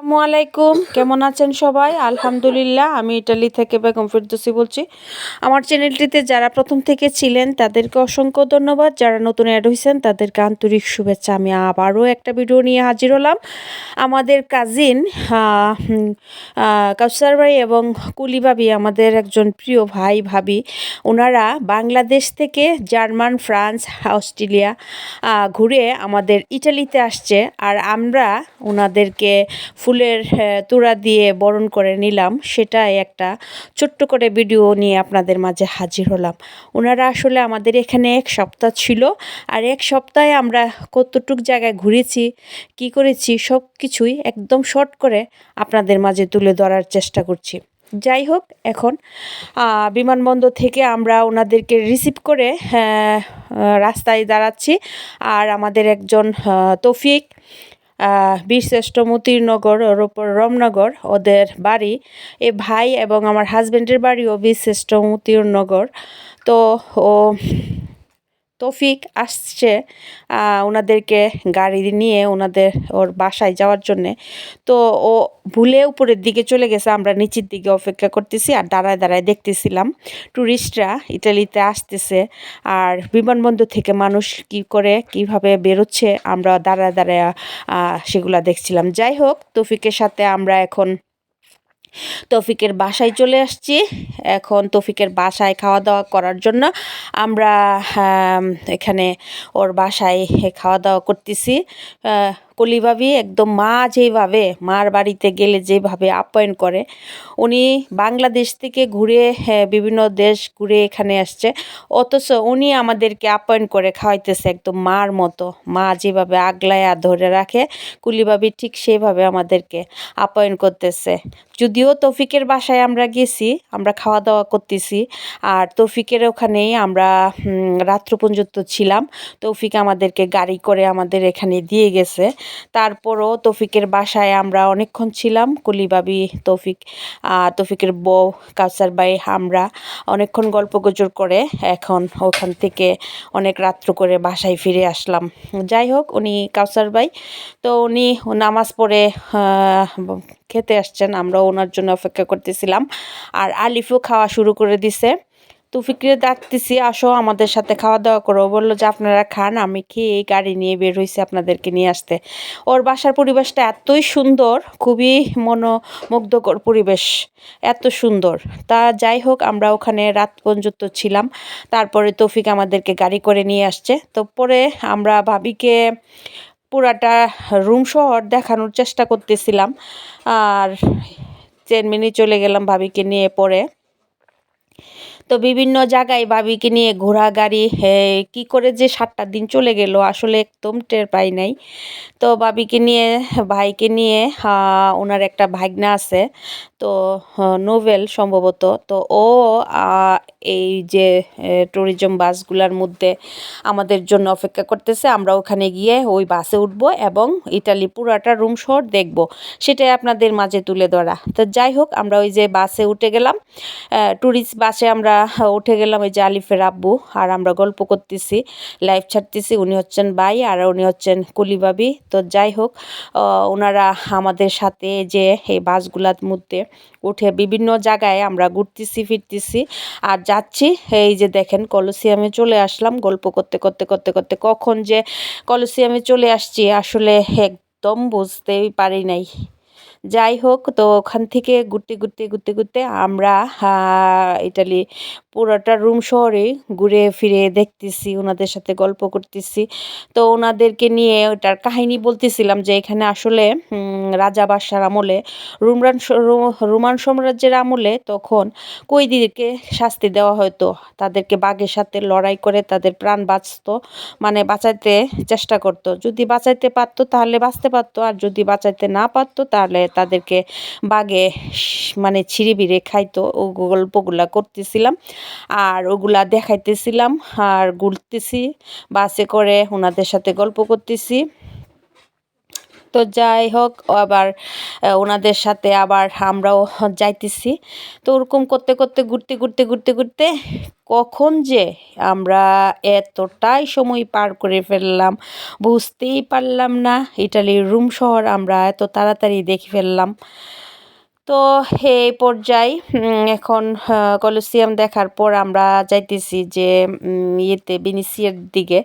আসসালামু আলাইকুম, কেমন আছেন সবাই? আলহামদুলিল্লাহ, আমি ইটালি থেকে বেগম ফেরদৌসী বলছি। আমার চ্যানেলটিতে যারা প্রথম থেকে ছিলেন তাদেরকে অসংখ্য ধন্যবাদ, যারা নতুন অ্যাড হয়েছেন তাদেরকে আন্তরিক শুভেচ্ছা। আমি আবারও একটা ভিডিও নিয়ে হাজির হলাম। আমাদের কাজিন কাউসার ভাই এবং কুলি ভাবি, আমাদের একজন প্রিয় ভাই ভাবি, ওনারা বাংলাদেশ থেকে জার্মান, ফ্রান্স, অস্ট্রেলিয়া ঘুরে আমাদের ইটালিতে আসছে। আর আমরা ওনাদেরকে ফুলের তোড়া দিয়ে বরণ করে নিলাম। সেটাই একটা ছোট্ট করে ভিডিও নিয়ে আপনাদের মাঝে হাজির হলাম। ওনারা আসলে আমাদের এখানে এক সপ্তাহ ছিল, আর এক সপ্তাহে আমরা কতটুক জায়গায় ঘুরেছি, কি করেছি, সব কিছুই একদম শর্ট করে আপনাদের মাঝে তুলে ধরার চেষ্টা করছি। যাই হোক, এখন বিমানবন্দর থেকে আমরা ওনাদেরকে রিসিভ করে রাস্তায় দাঁড়াচ্ছি। আর আমাদের একজন তৌফিক, বীরশ্রেষ্ঠ মতিনগর ওর ওপর রমনগর ওদের বাড়ি, এ ভাই, এবং আমার হাজব্যান্ডের বাড়িও বীরশ্রেষ্ঠ মতিনগর। তো ও তৌফিক আসছে ওনাদেরকে গাড়ি নিয়ে ওর বাসায় যাওয়ার জন্যে। তো ও ভুলে উপরের দিকে চলে গেছে, আমরা নিচের দিকে অপেক্ষা করতেছি আর দাঁড়ায় দাঁড়ায় দেখতেছিলাম ট্যুরিস্টরা ইটালিতে আসতেছে আর বিমানবন্দর থেকে মানুষ কিভাবে বেরোচ্ছে, আমরা দাঁড়ায় দাঁড়ায় সেগুলা দেখছিলাম। যাই হোক, তৌফিকের সাথে আমরা এখন তৌফিকের বাসায় চলে আসছি। এখন তৌফিকের বাসায় খাওয়া দাওয়া করার জন্য আমরা এখানে ওর বাসায় খাওয়া দাওয়া করতেছি। কলি ভাবি একদম মা যেভাবে মার বাড়িতে গেলে যেভাবে আপ্যায়ন করে, উনি বাংলাদেশ থেকে ঘুরে বিভিন্ন দেশ ঘুরে এখানে আসছে, অথচ উনি আমাদেরকে আপ্যায়ন করে খাওয়াইতেছে একদম মার মতো। মা যেভাবে আগলায়া ধরে রাখে, কুলি ভাবি ঠিক সেভাবে আমাদেরকে আপ্যায়ন করতেছে। যদিও তৌফিকের বাসায় আমরা গেছি, আমরা খাওয়া দাওয়া করতেছি, আর তৌফিকের ওখানেই আমরা রাত্র পর্যন্ত ছিলাম। তৌফিক আমাদেরকে গাড়ি করে আমাদের এখানে দিয়ে গেছে। তারপরও তৌফিকের বাসায় আমরা অনেকক্ষণ ছিলাম। কুলি ভাবি, তৌফিকের বউ, কাউসার ভাই, আমরা অনেকক্ষণ গল্প গুজব করে এখন ওখান থেকে অনেক রাত্র করে বাসায় ফিরে আসলাম। যাই হোক, উনি কাউসার ভাই, তো উনি নামাজ পড়ে খেতে আসছেন, আমরা ওনার জন্য অপেক্ষা করতেছিলাম। আর আলিফও খাওয়া শুরু করে দিছে। তৌফিককে ডাকতেছি, আসো আমাদের সাথে খাওয়া দাওয়া করো। বললো যে আপনারা খান, আমি খেয়ে গাড়ি নিয়ে বের হয়েছি আপনাদেরকে নিয়ে আসতে। ওর বাসার পরিবেশটা এতই সুন্দর, খুবই মনোমুগ্ধকর পরিবেশ, এত সুন্দর। তা যাই হোক, আমরা ওখানে রাত পর্যন্ত ছিলাম। তারপরে তৌফিক আমাদেরকে গাড়ি করে নিয়ে আসছে। তো পরে আমরা ভাবিকে পুরাটা রুম শহর দেখানোর চেষ্টা করতেছিলাম, আর 10 মিনিট চলে গেলাম ভাবিকে নিয়ে। পরে তো বিভিন্ন জায়গায় ভাবিকে নিয়ে ঘোরাগাড়ি, কি করে যে 7টা দিন চলে গেল আসলে একদম টের পাই নাই। তো ভাবিকে নিয়ে, ভাইকে নিয়ে, ওনার একটা ভাগনা আছে, তো নোবেল সম্ভবত, তো ও এই যে ট্যুরিজম বাসগুলোর মধ্যে আমাদের জন্য অপেক্ষা করতেছে। আমরা ওখানে গিয়ে ওই বাসে উঠব এবং ইটালি পুরাটা রুম শহর দেখব, সেটাই আপনাদের মাঝে তুলে ধরা। তো যাই হোক, আমরা ওই যে বাসে উঠে গেলাম, ট্যুরিস্ট বাসে আমরা উঠে গেলাম। ওই যে আলিফের আব্বু আর আমরা গল্প করতেছি, লাইভ ছাড়তেছি। উনি হচ্ছেন ভাই আর উনি হচ্ছেন কুলি ভাবি। তো যাই হোক, ওনারা আমাদের সাথে যে এই বাসগুলোর মধ্যে উঠে বিভিন্ন জায়গায় আমরা ঘুরতেছি ফিরতেছি আর যাচ্ছি। এই যে দেখেন, কলোসিয়ামে চলে আসলাম। গল্প করতে করতে করতে করতে কখন যে কলোসিয়ামে চলে আসছি আসলে একদম বুঝতেই পারি নাই। যাই হোক, তো ওখান থেকে ঘুরতে ঘুরতে ঘুরতে ঘুরতে আমরা ইটালি পুরোটা রুম শহরে ঘুরে ফিরে দেখতেছি, ওনাদের সাথে গল্প করতেছি। তো ওনাদেরকে নিয়ে ওটার কাহিনী বলতেছিলাম যে এখানে আসলে রাজা বাদশার আমলে, রোমান সাম্রাজ্যের আমলে তখন কয়েদিদেরকে শাস্তি দেওয়া হতো। তাদেরকে বাঘের সাথে লড়াই করে তাদের প্রাণ বাঁচতো, মানে বাঁচাইতে চেষ্টা করতো। যদি বাঁচাইতে পারতো তাহলে বাঁচতে পারতো, আর যদি বাঁচাইতে না পারতো তাহলে তাদেরকে বাঘে মানে ছিঁড়ে বিড়ে খাইতো। ও গল্পগুলা করতেছিলাম আর ওগুলা দেখাইতেছিলাম আর ঘুরতেছি বাসে করে, ওনাদের সাথে গল্প করতেছি। তো যাই হোক আবার ওনাদের সাথে আবার আমরাও যাইতেছি। তো ওরকম করতে করতে ঘুরতে কখন যে আমরা এতটাই সময় পার করে ফেললাম বুঝতেই পারলাম না। ইটালির রোম শহর আমরা এত তাড়াতাড়ি দেখে ফেললাম। তো এই পর্যায়ে এখন কলোসিয়াম দেখার পর আমরা যাইতেছি যে ইয়েতে ভেনিসিয়ার দিকে।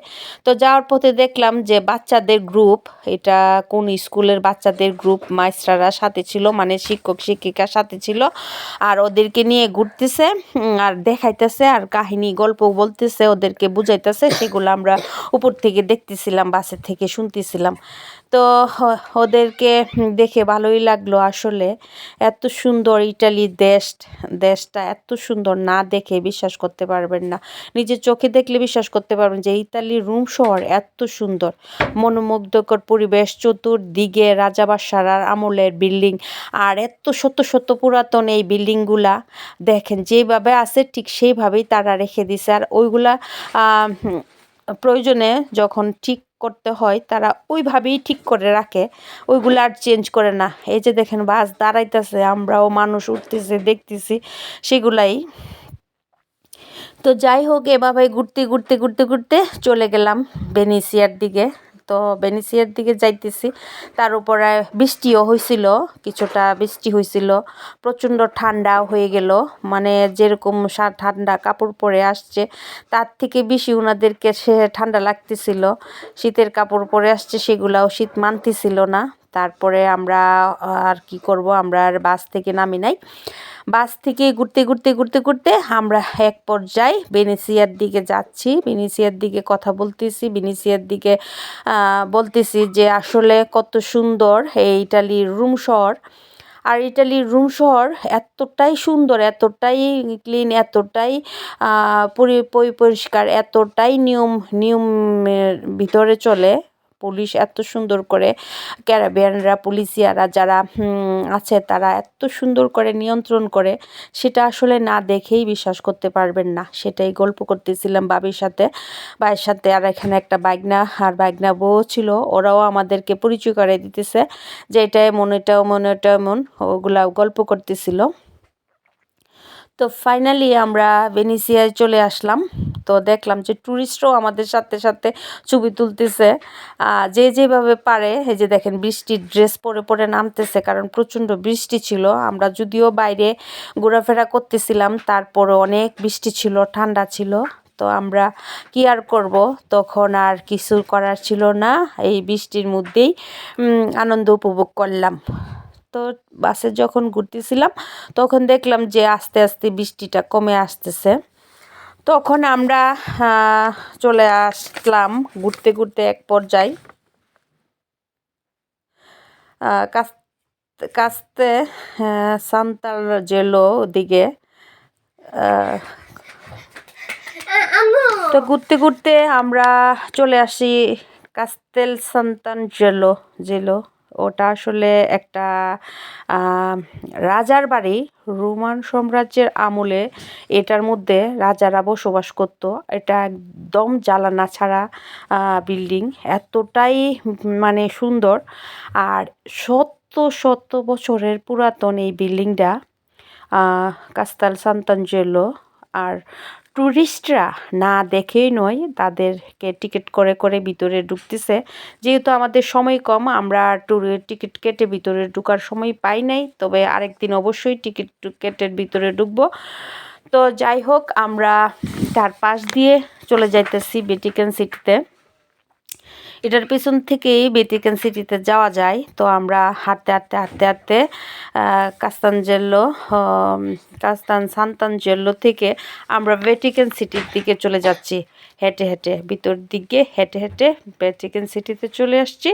তো যাওয়ার পথে দেখলাম যে বাচ্চাদের গ্রুপ, এটা কোন স্কুলের বাচ্চাদের গ্রুপ, মাস্টাররা সাথে ছিল, মানে শিক্ষক শিক্ষিকার সাথে ছিল। আর ওদেরকে নিয়ে ঘুরতেছে আর দেখাইতেছে আর কাহিনী গল্প বলতেছে, ওদেরকে বুঝাইতেছে, সেগুলো আমরা উপর থেকে দেখতেছিলাম, বাসের থেকে শুনতেছিলাম। তো ওদেরকে দেখে ভালোই লাগলো আসলে। এত সুন্দর ইটালি দেশটা এত সুন্দর, না দেখে বিশ্বাস করতে পারবেন না। নিজের চোখে দেখলে বিশ্বাস করতে পারবেন যে ইতালির রোম শহর এত সুন্দর, মনোমুগ্ধকর পরিবেশ, চতুর্দিকে রাজা বাদশাহর আমলের বিল্ডিং, আর এত শত শত পুরাতন এই বিল্ডিংগুলা দেখেন যেভাবে আছে ঠিক সেইভাবেই তারা রেখে দিছে। আর ওইগুলা প্রয়োজনে যখন ঠিক করতে হয় তারা ওইভাবেই ঠিক করে রাখে, ওইগুলো আর চেঞ্জ করে না। এই যে দেখেন বাস দাঁড়াইতেছে, আমরাও মানুষ উঠতেছে দেখতেছি সেগুলাই। তো যাই হোক এভাবে ঘুরতে চলে গেলাম ভেনিসিয়ার দিকে। তো ভেনিসিয়ার দিকে যাইতেছি, তার উপরে বৃষ্টিও হয়েছিল, কিছুটা বৃষ্টি হয়েছিল, প্রচণ্ড ঠান্ডা হয়ে গেল, মানে যেরকম ঠান্ডা কাপড় পরে আসছে তার থেকে বেশি ওনাদেরকে সে ঠান্ডা লাগতেছিল। শীতের কাপড় পরে আসছে, সেগুলাও শীত মানতেছিল না। তারপরে আমরা আর কি করব, আমরা আর বাস থেকে নামি নাই। বাস থেকে ঘুরতে আমরা এক পর্যায়ে ভেনিসিয়ার দিকে যাচ্ছি, ভেনিসিয়ার দিকে কথা বলতেছি, ভেনিসিয়ার দিকে বলতেছি যে আসলে কত সুন্দর এই ইটালির রোম শহর। আর ইটালির রোম শহর এতটাই সুন্দর, এতটাই ক্লিন, এতটাই পরিষ্কার, এতটাই নিয়মের ভিতরে চলে। পুলিশ এত সুন্দর করে, ক্যারাবিয়ানরা, পুলিশিয়ারা যারা আছে তারা এত সুন্দর করে নিয়ন্ত্রণ করে, সেটা আসলে না দেখেই বিশ্বাস করতে পারবেন না। সেটাই গল্প করতেছিলাম ভাইয়ের সাথে। আর এখানে একটা বাইগনা বউ ছিল, ওরাও আমাদেরকে পরিচয় করে দিতেছে যে এটা এমন, এটা এমন, ওগুলা গল্প করতেছিল। তো ফাইনালি আমরা ভেনিসিয়ায় চলে আসলাম। তো দেখলাম যে ট্যুরিস্টরাও আমাদের সাথে ছবি তুলতেছে, যে যেভাবে পারে। এই যে দেখেন বৃষ্টির ড্রেস পরে নামতেছে, কারণ প্রচণ্ড বৃষ্টি ছিল। আমরা যদিও বাইরে ঘোরাফেরা করতেছিলাম, তারপরে অনেক বৃষ্টি ছিল, ঠান্ডা ছিল। তো আমরা কি আর করব, তখন আর কিছু করার ছিল না, এই বৃষ্টির মধ্যেই আনন্দ উপভোগ করলাম। তো বাসে যখন ঘুরতেছিলাম তখন দেখলাম যে আস্তে আস্তে বৃষ্টিটা কমে আসতেছে। তখন আমরা চলে আসলাম ঘুরতে এক পর্যায়ে কাস্তে সান্তালজেলো দিকে। তো ঘুরতে আমরা চলে আসি কাস্তেল জেলো। ওটা আসলে একটা রাজার বাড়ি, রোমান সাম্রাজ্যের আমলে এটার মধ্যে রাজারা বসবাস করত। এটা একদম জ্বালানা ছাড়া বিল্ডিং, এতটাই মানে সুন্দর। আর শত বছরের পুরাতন এই বিল্ডিংটা, কাস্তেল সান্তানজেলো। আর ট্যুরিস্টরা না দেখেই নয়, তাদেরকে টিকিট করে ভিতরে ঢুকতেছে। যেহেতু আমাদের সময় কম, আমরা টিকিট কেটে ভিতরে ঢুকার সময় পাই নাই, তবে আরেকদিন অবশ্যই টিকিট কেটে ভিতরে ঢুকবো। তো যাই হোক আমরা তার পাশ দিয়ে চলে যাইতেছি ভ্যাটিকান সিটিতে। এটার পেছন থেকেই ভ্যাটিকান সিটিতে যাওয়া যায়। তো আমরা হাঁটতে কাস্তান সান্তানজেলো থেকে আমরা ভ্যাটিকান সিটির দিকে চলে যাচ্ছি, হেঁটে ভিতর দিকে হেঁটে ভ্যাটিকান সিটিতে চলে আসছি।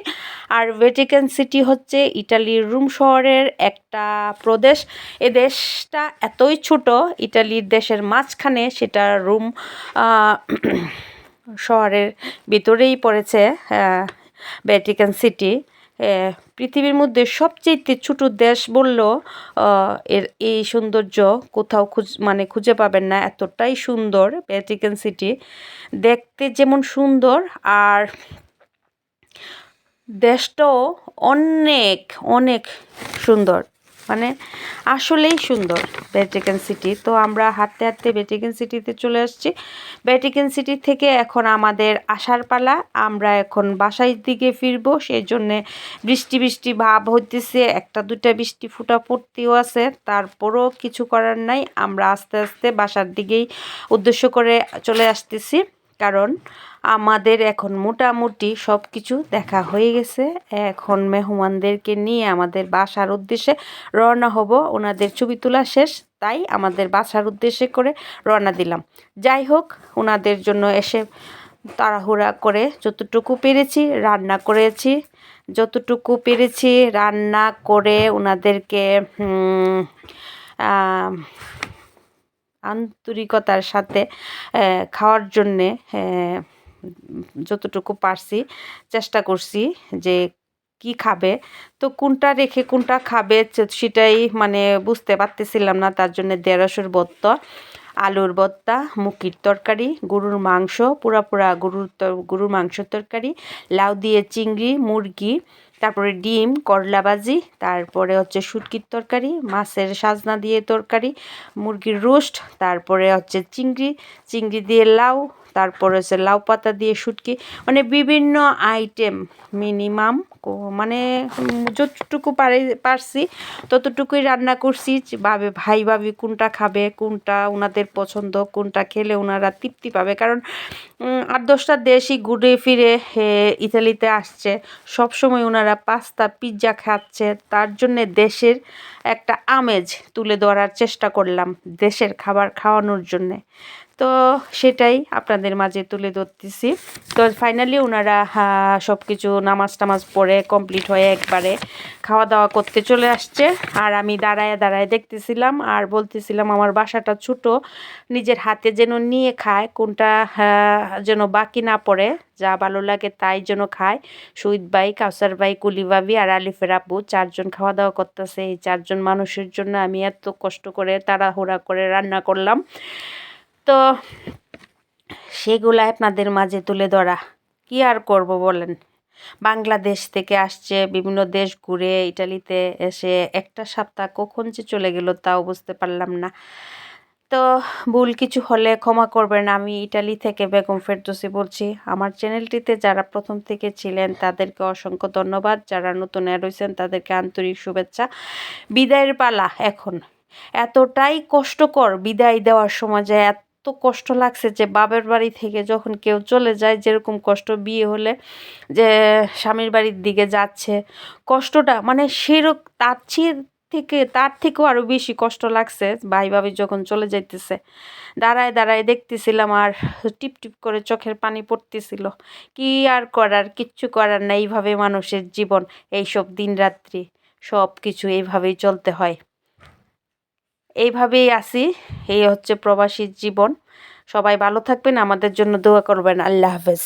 আর ভ্যাটিকান সিটি হচ্ছে ইটালির রোম শহরের একটা প্রদেশ। এ দেশটা এতই ছোট, ইটালির দেশের মাঝখানে সেটা রোম শহরের ভিতরেই পড়েছে ভ্যাটিকান সিটি। পৃথিবীর মধ্যে সবচেয়ে ছোট দেশ বললেও এর এই সৌন্দর্য কোথাও খুঁজে পাবেন না, এতটাই সুন্দর ভ্যাটিকান সিটি। দেখতে যেমন সুন্দর, আর দেশটাও অনেক অনেক সুন্দর, মানে আসলেই সুন্দর ভ্যাটিকান সিটি। তো আমরা হাঁটতে হাঁটতে ভ্যাটিকান সিটিতে চলে আসছি। ভ্যাটিকান সিটি থেকে এখন আমাদের আসার পালা। আমরা এখন বাসার দিকে ফিরবো, সেই জন্যে বৃষ্টি বৃষ্টি ভাব হইতেছে, একটা দুইটা বৃষ্টি ফুটা পড়তেও আছে, তারপরও কিছু করার নাই। আমরা আস্তে আস্তে বাসার দিকেই উদ্দেশ্য করে চলে আসতেছি, কারণ আমাদের এখন মোটামুটি সব কিছু দেখা হয়ে গেছে। এখন মেহমানদেরকে নিয়ে আমাদের বাসার উদ্দেশ্যে রওনা হব। ওনাদের ছবি তোলা শেষ, তাই আমাদের বাসার উদ্দেশ্যে করে রওনা দিলাম। যাই হোক, ওনাদের জন্য এসে তাড়াহুড়া করে যতটুকু পেরেছি রান্না করেছি, যতটুকু পেরেছি রান্না করে ওনাদেরকে আন্তরিকতার সাথে খাওয়ার জন্যে যতটুকু পারছি চেষ্টা করছি যে কি খাবে, তো কোনটা রেখে কোনটা খাবে সেটাই মানে বুঝতে পারতেছিলাম না। তার জন্য ঢেঁড়সের ভর্তা, আলুর ভর্তা, মুখির তরকারি, গরুর মাংস, পুরা পুরা গরুর মাংসের তরকারি, লাউ দিয়ে চিংড়ি, মুরগি, তারপরে ডিম, করলা ভাজি, তারপরে হচ্ছে শুটকির তরকারি, মাছের সাজনা দিয়ে তরকারি, মুরগির রোস্ট, তারপরে হচ্ছে চিংড়ি দিয়ে লাউ, তারপরে হচ্ছে লাউ পাতা দিয়ে শুটকি, মানে বিভিন্ন আইটেম মিনিমাম মানে যতটুকু পারছি ততটুকুই রান্না করছি। ভাই ভাবি কোনটা খাবে, কোনটা ওনাদের পছন্দ, কোনটা খেলে ওনারা তৃপ্তি পাবে। কারণ 8-10টা দেশই ঘুরে ফিরে ইতালিতে আসছে, সবসময় ওনারা পাস্তা পিৎজা খাচ্ছে, তার জন্যে দেশের একটা আমেজ তুলে ধরার চেষ্টা করলাম দেশের খাবার খাওয়ানোর জন্যে। তো সেটাই আপনাদের মাঝে তুলে ধরতেছি। তো ফাইনালি ওনারা সব কিছু নামাজ টামাজ পড়ে কমপ্লিট হয়ে একবারে খাওয়া দাওয়া করতে চলে আসছে। আর আমি দাঁড়ায় দাঁড়ায় দেখতেছিলাম আর বলতেছিলাম আমার বাসাটা ছোট, নিজের হাতে যেন নিয়ে খায়, কোনটা যেন বাকি না পড়ে, যা ভালো লাগে তাই যেন খায়। শহীদ ভাই, কাউসার ভাই, কুলি ভাবি আর আলিফের আব্বু 4জন খাওয়া দাওয়া করতেছে। এই 4জন মানুষের জন্য আমি এত কষ্ট করে তাড়াহুড়া করে রান্না করলাম, তো সেগুলো আপনাদের মাঝে তুলে ধরা। কি আর করব বলেন, বাংলাদেশ থেকে আসছে, বিভিন্ন দেশ ঘুরে ইটালিতে এসে একটা সপ্তাহ কখন যে চলে গেল তাও বুঝতে পারলাম না। তো ভুল কিছু হলে ক্ষমা করবেন। আমি ইটালি থেকে বেগম ফেরদৌসী বলছি। আমার চ্যানেলটিতে যারা প্রথম থেকে ছিলেন তাদেরকে অসংখ্য ধন্যবাদ, যারা নতুন অ্যাড হয়েছেন তাদেরকে আন্তরিক শুভেচ্ছা। বিদায়ের পালা এখন। এতটাই কষ্টকর বিদায় দেওয়ার সময় যে এত কষ্ট লাগছে, যে বাপের বাড়ি থেকে যখন কেউ চলে যায় যেরকম কষ্ট বিয়ে হলে যে স্বামীর বাড়ির দিকে যাচ্ছে, কষ্টটা মানে সেরকম তার থেকেও আরও বেশি কষ্ট লাগছে ভাই ভাবি যখন চলে যাইতেছে। দাঁড়ায় দাঁড়ায় দেখতেছিলাম আর টিপ টিপ করে চোখের পানি পড়তেছিল। কি আর করার, কিচ্ছু করার না, এইভাবে মানুষের জীবন, এইসব দিন রাত্রি সব কিছু এইভাবেই চলতে হয়। এইভাবেই আছি, এই হচ্ছে প্রবাসীর জীবন। সবাই ভালো থাকবেন, আমাদের জন্য দোয়া করবেন। আল্লাহ হাফেজ।